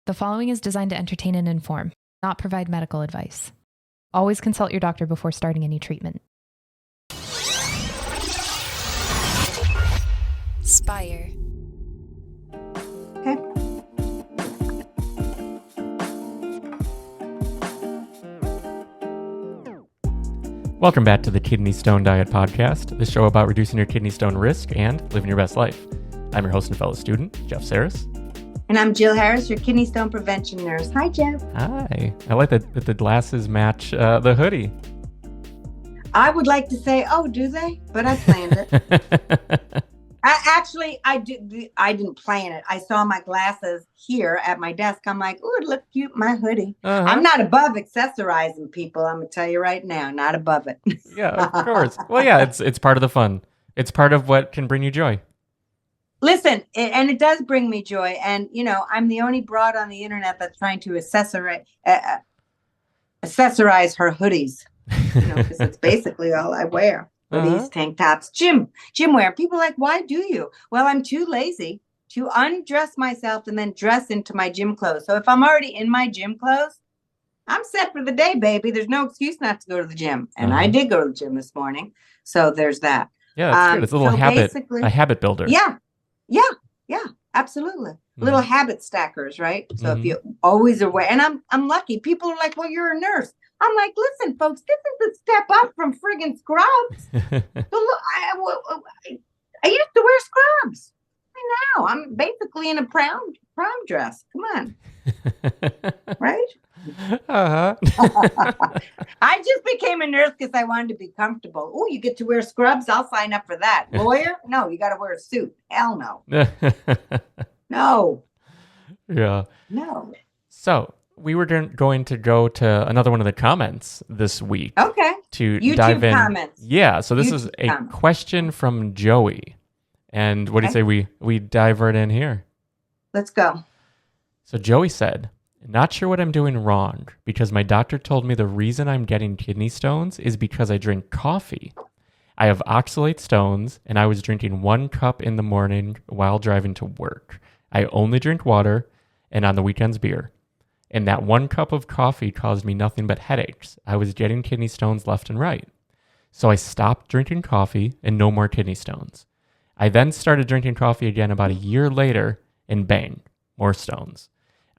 The following is designed to entertain and inform, not provide medical advice. Always consult your doctor before starting any treatment. Spire. Okay. Welcome back to the Kidney Stone Diet Podcast, the show about reducing your kidney stone risk and living your best life. I'm your host and fellow student, Jeff Saris. And I'm Jill Harris, your kidney stone prevention nurse. Hi, Jeff. Hi. I like that the glasses match the hoodie. I would like to say, oh, do they? But I planned it. I didn't plan it. I saw my glasses here at my desk. I'm like, oh, it looks cute, my hoodie. Uh-huh. I'm not above accessorizing people. I'm going to tell you right now, not above it. Yeah, of course. Well, yeah, it's part of the fun. It's part of what can bring you joy. Listen, and it does bring me joy. And, you know, I'm the only broad on the internet that's trying to accessorize her hoodies, you know, because it's basically all I wear. Hoodies, tank tops, gym wear. People are like, why do you? Well, I'm too lazy to undress myself and then dress into my gym clothes. So if I'm already in my gym clothes, I'm set for the day, baby. There's no excuse not to go to the gym. And I did go to the gym this morning. So there's that. Yeah, that's good. It's a little a habit builder. Yeah, absolutely. Little habit stackers, right? So if you always are aware, and I'm lucky. People are like, well, you're a nurse. I'm like, listen, folks, this is a step up from friggin' scrubs. So look, I used to wear scrubs. Now I'm basically in a prom dress. Come on, right? I just became a nurse because I wanted to be comfortable. Oh, you get to wear scrubs? I'll sign up for that. Lawyer? No, you got to wear a suit. Hell no. No. Yeah. No. So we were going to go to another one of the comments this week. Okay. To YouTube dive in. Comments. Yeah. So this YouTube is a comments. question from Joey. And what do you say we dive right in here? Let's go. So Joey said, not sure what I'm doing wrong because my doctor told me the reason I'm getting kidney stones is because I drink coffee. I have oxalate stones and I was drinking 1 cup in the morning while driving to work. I only drink water and on the weekends beer. And that 1 cup of coffee caused me nothing but headaches. I was getting kidney stones left and right. So I stopped drinking coffee and no more kidney stones. I then started drinking coffee again about a year later and bang, more stones.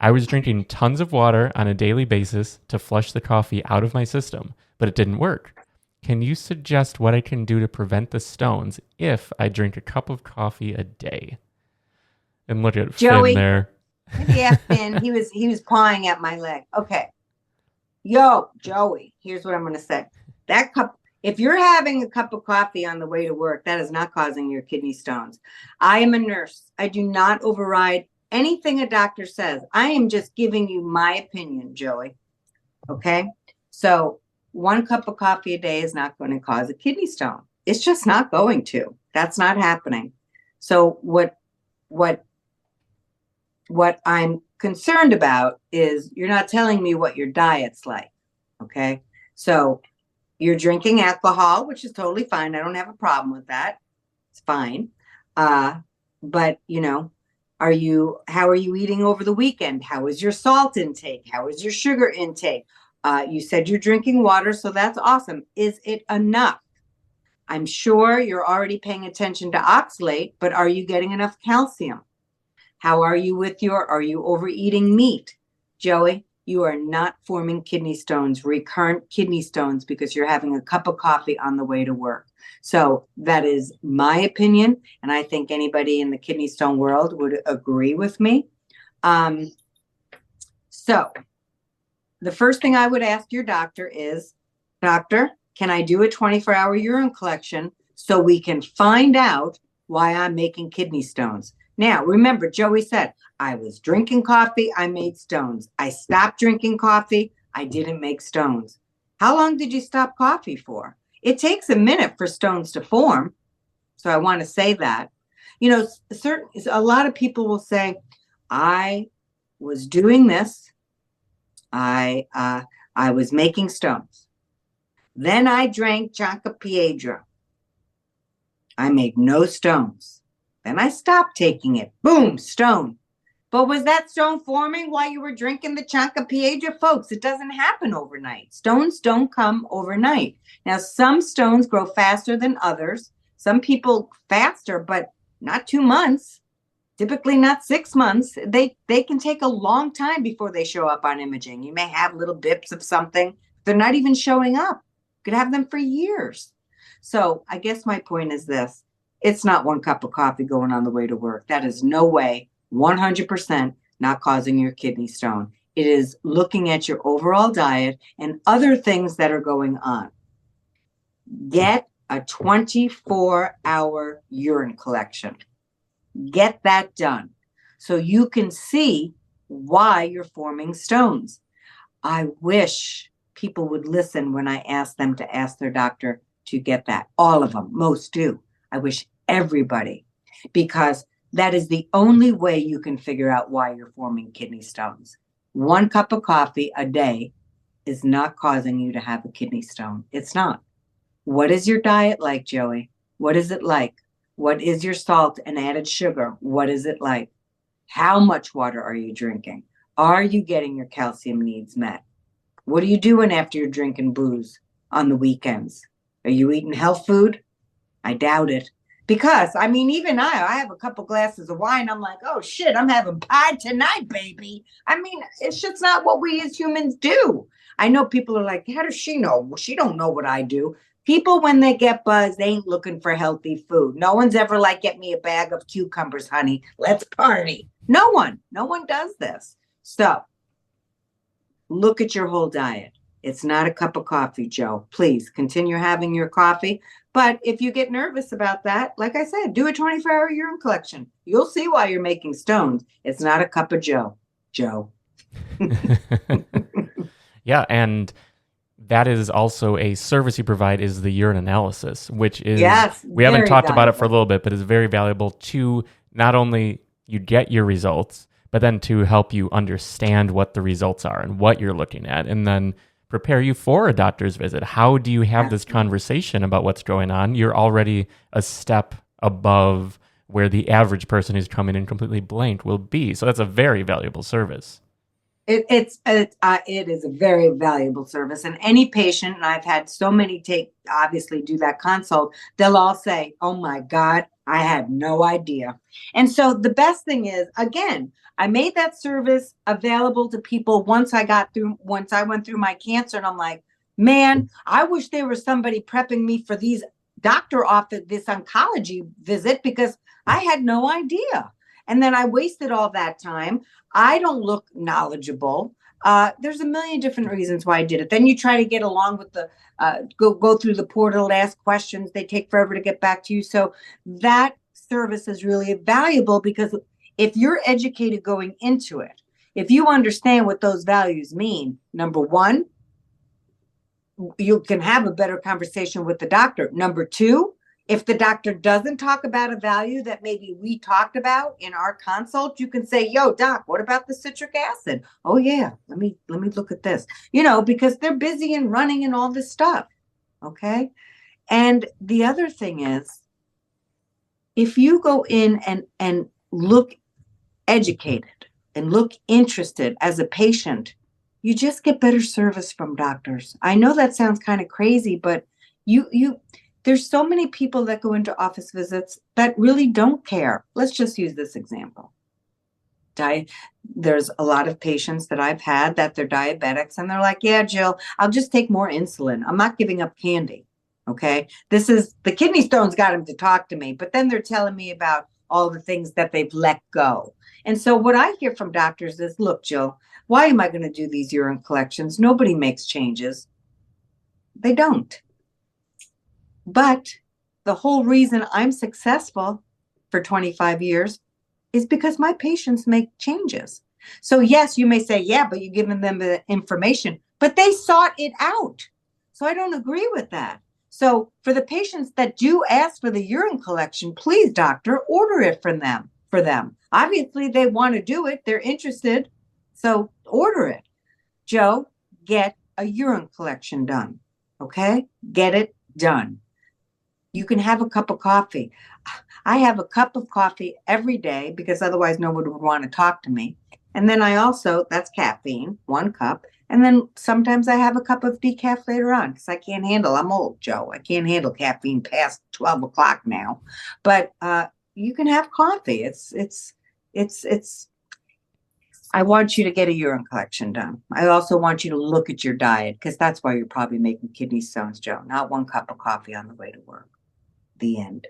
I was drinking tons of water on a daily basis to flush the coffee out of my system, but it didn't work. Can you suggest what I can do to prevent the stones if I drink a cup of coffee a day? And look at Joey, Finn there. Yeah, Finn, he was pawing at my leg. Okay. Yo, Joey, here's what I'm going to say. That cup, if you're having a cup of coffee on the way to work, that is not causing your kidney stones. I am a nurse. I do not override anything a doctor says. I am just giving you my opinion, Joey. Okay? So 1 cup of coffee a day is not going to cause a kidney stone. It's just not going to. That's not happening. So what I'm concerned about is you're not telling me what your diet's like. Okay? So you're drinking alcohol, which is totally fine. I don't have a problem with that. It's fine. But, you know, how are you eating over the weekend? How is your salt intake? How is your sugar intake? You said you're drinking water, so that's awesome. Is it enough? I'm sure you're already paying attention to oxalate, but are you getting enough calcium? How are you are you overeating meat? Joey, you are not forming kidney stones, recurrent kidney stones, because you're having a cup of coffee on the way to work. So that is my opinion. And I think anybody in the kidney stone world would agree with me. So the first thing I would ask your doctor is, doctor, can I do a 24-hour urine collection so we can find out why I'm making kidney stones? Now, remember, Joey said, I was drinking coffee, I made stones. I stopped drinking coffee, I didn't make stones. How long did you stop coffee for? It takes a minute for stones to form. So I want to say that. You know, a lot of people will say, I was doing this. I was making stones. Then I drank Chanca Piedra. I made no stones. Then I stopped taking it. Boom, stone. But was that stone forming while you were drinking the Chancapiedra? Folks, it doesn't happen overnight. Stones don't come overnight. Now, some stones grow faster than others. Some people faster, but not 2 months. Typically not 6 months. They can take a long time before they show up on imaging. You may have little bips of something. They're not even showing up. You could have them for years. So I guess my point is this. It's not 1 cup of coffee going on the way to work. That is no way 100% not causing your kidney stone. It is looking at your overall diet and other things that are going on. Get a 24-hour urine collection. Get that done so you can see why you're forming stones. I wish people would listen when I ask them to ask their doctor to get that. All of them, most do. I wish everybody, because that is the only way you can figure out why you're forming kidney stones. 1 cup of coffee a day is not causing you to have a kidney stone. It's not. What is your diet like, Joey? What is it like? What is your salt and added sugar? What is it like? How much water are you drinking? Are you getting your calcium needs met? What are you doing after you're drinking booze on the weekends? Are you eating health food? I doubt it. Because, I mean, even I have a couple glasses of wine. I'm like, oh, shit, I'm having pie tonight, baby. I mean, it's just not what we as humans do. I know people are like, how does she know? Well, she don't know what I do. People, when they get buzzed, they ain't looking for healthy food. No one's ever like, get me a bag of cucumbers, honey. Let's party. No one does this. So look at your whole diet. It's not a cup of coffee, Joe. Please continue having your coffee. But if you get nervous about that, like I said, do a 24-hour urine collection. You'll see why you're making stones. It's not a cup of Joe. Yeah, and that is also a service you provide, is the urine analysis, which is, yes, we haven't talked valuable about it for a little bit, but it's very valuable to not only you get your results, but then to help you understand what the results are and what you're looking at, and then prepare you for a doctor's visit. How do you have this conversation about what's going on? You're already a step above where the average person who's coming in completely blank will be. So that's a very valuable service. It is a very valuable service. And any patient, and I've had so many obviously do that consult, they'll all say, oh my God, I had no idea. And so the best thing is, again, I made that service available to people once I went through my cancer. And I'm like, man, I wish there was somebody prepping me for these doctor office, this oncology visit, because I had no idea. And then I wasted all that time. I don't look knowledgeable. There's a million different reasons why I did it. Then you try to get along with the, go through the portal, ask questions. They take forever to get back to you. So that service is really valuable, because if you're educated going into it, if you understand what those values mean, number one, you can have a better conversation with the doctor. Number two, if the doctor doesn't talk about a value that maybe we talked about in our consult, you can say, yo, doc, what about the citric acid? Oh yeah, let me look at this, because they're busy and running and all this stuff. Okay. And the other thing is, if you go in and look educated and look interested as a patient, you just get better service from doctors. I know that sounds kind of crazy, but there's so many people that go into office visits that really don't care. Let's just use this example. There's a lot of patients that I've had that they're diabetics, and they're like, yeah, Jill, I'll just take more insulin. I'm not giving up candy. Okay. The kidney stones got them to talk to me, but then they're telling me about all the things that they've let go. And so what I hear from doctors is, look, Jill, why am I going to do these urine collections? Nobody makes changes. They don't. But the whole reason I'm successful for 25 years is because my patients make changes. So yes, you may say, yeah, but you're giving them the information, but they sought it out. So I don't agree with that. So for the patients that do ask for the urine collection, please, doctor, order it for them. Obviously, they want to do it. They're interested. So order it. Joe, get a urine collection done. Okay? Get it done. You can have a cup of coffee. I have a cup of coffee every day because otherwise nobody would want to talk to me. And then I also, that's caffeine, 1 cup. And then sometimes I have a cup of decaf later on because I can't handle, I'm old, Joe. I can't handle caffeine past 12 o'clock now. But you can have coffee. I want you to get a urine collection done. I also want you to look at your diet because that's why you're probably making kidney stones, Joe. Not 1 cup of coffee on the way to work. The end.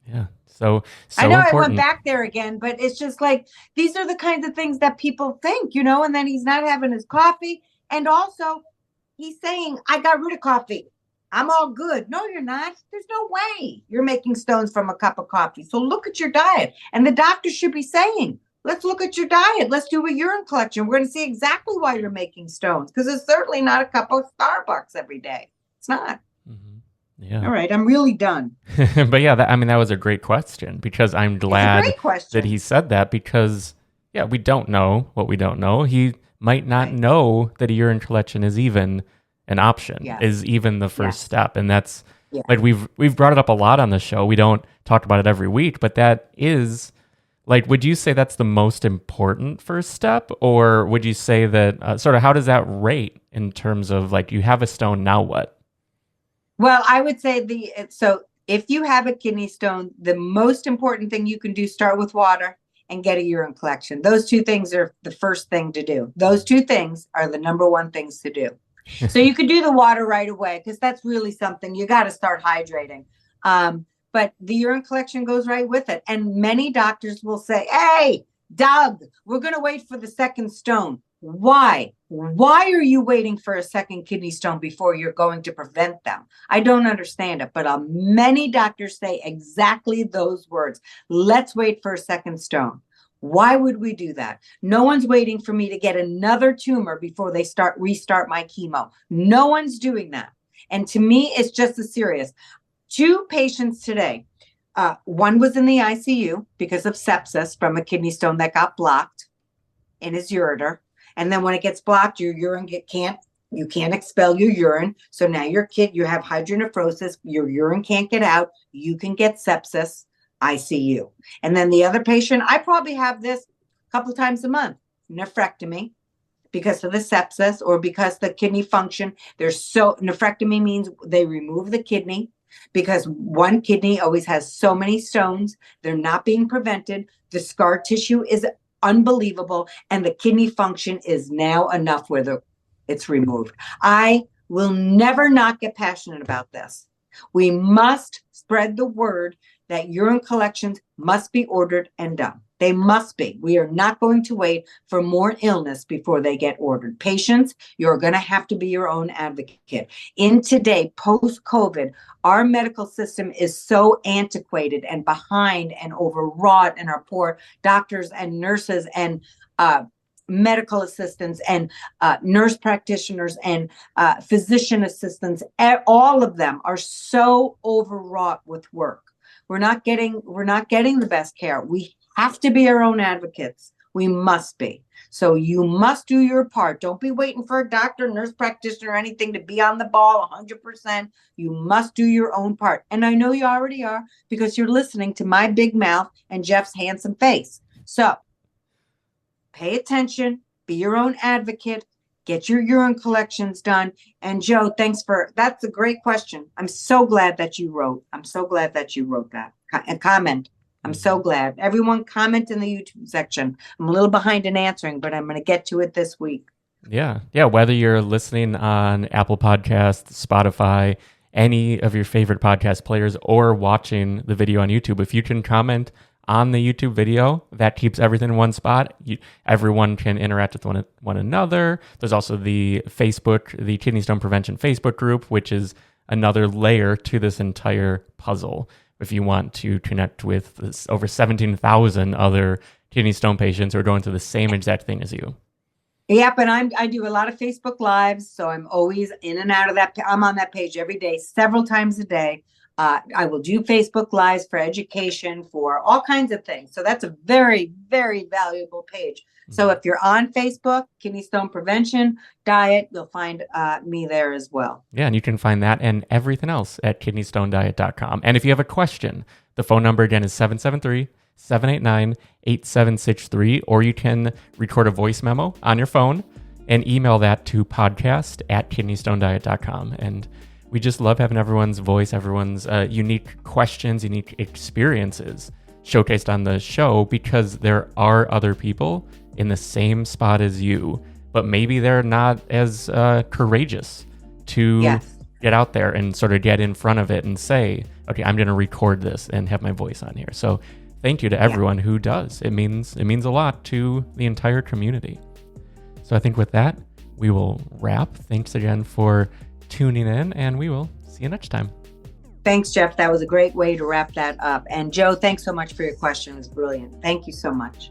Yeah. So I know important. I went back there again, but it's just like, these are the kinds of things that people think, and then he's not having his coffee. And also he's saying, I got rid of coffee. I'm all good. No, you're not. There's no way you're making stones from a cup of coffee. So look at your diet. And the doctor should be saying, let's look at your diet. Let's do a urine collection. We're going to see exactly why you're making stones because it's certainly not a cup of Starbucks every day. It's not. Yeah. All right. I'm really done. But yeah, that was a great question because I'm glad that he said that because, yeah, we don't know what we don't know. He might not know that a urine collection is even an option, is even the first step. And that's like, we've brought it up a lot on the show. We don't talk about it every week, but that is like, would you say that's the most important first step? Or would you say that sort of how does that rate in terms of like, you have a stone, now what? Well, I would say so if you have a kidney stone, the most important thing you can do, start with water and get a urine collection. Those 2 things are the first thing to do. Those 2 things are the number 1 things to do. So you could do the water right away because that's really something you got to start hydrating. But the urine collection goes right with it. And many doctors will say, hey, Doug, we're going to wait for the second stone. Why? Why are you waiting for a second kidney stone before you're going to prevent them? I don't understand it, but many doctors say exactly those words. Let's wait for a second stone. Why would we do that? No one's waiting for me to get another tumor before they restart my chemo. No one's doing that. And to me, it's just as serious. 2 patients today. One was in the ICU because of sepsis from a kidney stone that got blocked in his ureter. And then when it gets blocked, your urine you can't expel your urine. So now you have hydronephrosis, your urine can't get out. You can get sepsis, ICU. And then the other patient, I probably have this a couple of times a month, nephrectomy because of the sepsis or because the kidney function. Nephrectomy means they remove the kidney because one kidney always has so many stones. They're not being prevented. The scar tissue is unbelievable. And the kidney function is now enough where it's removed. I will never not get passionate about this. We must spread the word that urine collections must be ordered and done. They must be. We are not going to wait for more illness before they get ordered. Patients, you're going to have to be your own advocate. In today, post-COVID, our medical system is so antiquated and behind and overwrought, and our poor doctors and nurses and medical assistants and nurse practitioners and physician assistants, all of them are so overwrought with work. We're not getting the best care. We have to be our own advocates. We must be. So you must do your part. Don't be waiting for a doctor, nurse practitioner, or anything to be on the ball 100%. You must do your own part. And I know you already are because you're listening to my big mouth and Jeff's handsome face. So pay attention, be your own advocate, get your urine collections done. And Joe, that's a great question. I'm so glad that you wrote that and comment. I'm so glad. Everyone comment in the YouTube section. I'm a little behind in answering, but I'm going to get to it this week. Yeah. Whether you're listening on Apple Podcasts, Spotify, any of your favorite podcast players, or watching the video on YouTube, if you can comment on the YouTube video, that keeps everything in one spot. Everyone can interact with one another. There's also the Kidney Stone Prevention Facebook group, which is another layer to this entire puzzle. If you want to connect with over 17,000 other kidney stone patients who are going through the same exact thing as you. Yep, and I do a lot of Facebook Lives, so I'm always in and out of that. I'm on that page every day, several times a day. I will do Facebook Lives for education, for all kinds of things. So that's a very, very valuable page. So if you're on Facebook, Kidney Stone Prevention Diet, you'll find me there as well. Yeah, and you can find that and everything else at kidneystonediet.com. And if you have a question, the phone number again is 773-789-8763, or you can record a voice memo on your phone and email that to podcast@kidneystonediet.com. And we just love having everyone's voice, everyone's unique questions, unique experiences showcased on the show, because there are other people in the same spot as you, but maybe they're not as courageous to get out there and sort of get in front of it and say, okay, I'm going to record this and have my voice on here. So thank you to everyone who does. It means a lot to the entire community. So I think with that, we will wrap. Thanks again for tuning in, and we will see you next time. Thanks, Jeff. That was a great way to wrap that up. And Joe, thanks so much for your question. It was brilliant. Thank you so much.